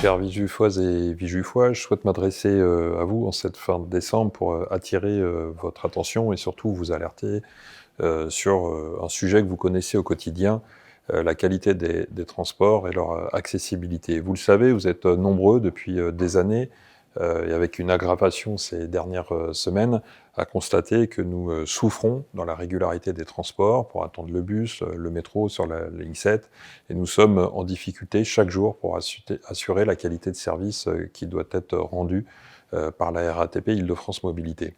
Chers Villejuifoises et Villejuifois, je souhaite m'adresser à vous en cette fin de décembre pour attirer votre attention et surtout vous alerter sur un sujet que vous connaissez au quotidien, la qualité des transports et leur accessibilité. Vous le savez, vous êtes nombreux depuis des années et avec une aggravation ces dernières semaines à constater que nous souffrons dans la régularité des transports pour attendre le bus, le métro sur la ligne 7 et nous sommes en difficulté chaque jour pour assurer la qualité de service qui doit être rendue par la RATP Île-de-France Mobilité.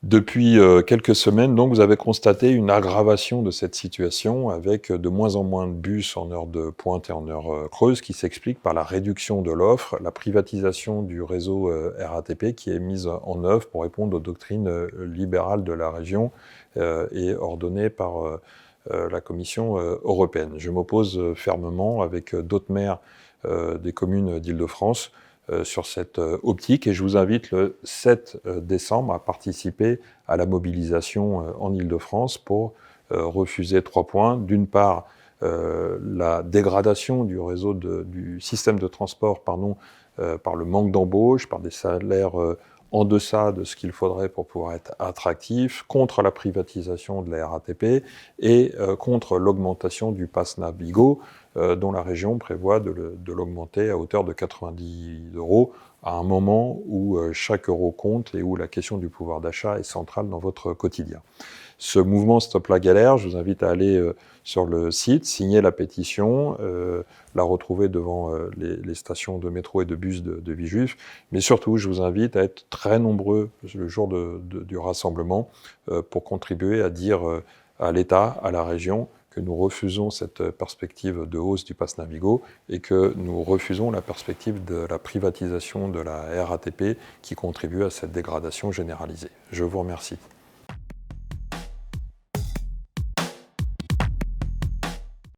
Depuis quelques semaines, donc, vous avez constaté une aggravation de cette situation avec de moins en moins de bus en heure de pointe et en heure creuse qui s'explique par la réduction de l'offre, la privatisation du réseau RATP qui est mise en œuvre pour répondre aux doctrines libérales de la région et ordonnées par la Commission européenne. Je m'oppose fermement avec d'autres maires des communes d'Île-de-France sur cette optique et je vous invite le 7 décembre à participer à la mobilisation en Île-de-France pour refuser 3 points. D'une part, la dégradation du réseau du système de transport par le manque d'embauche, par des salaires en deçà de ce qu'il faudrait pour pouvoir être attractif, contre la privatisation de la RATP et contre l'augmentation du pass Navigo, dont la région prévoit de l'augmenter à hauteur de 90 € à un moment où chaque euro compte et où la question du pouvoir d'achat est centrale dans votre quotidien. Ce mouvement Stop la galère, je vous invite à aller sur le site, signer la pétition, la retrouver devant les stations de métro et de bus de Villejuif, mais surtout je vous invite à être très nombreux le jour du rassemblement pour contribuer à dire à l'État, à la région, que nous refusons cette perspective de hausse du pass Navigo et que nous refusons la perspective de la privatisation de la RATP qui contribue à cette dégradation généralisée. Je vous remercie.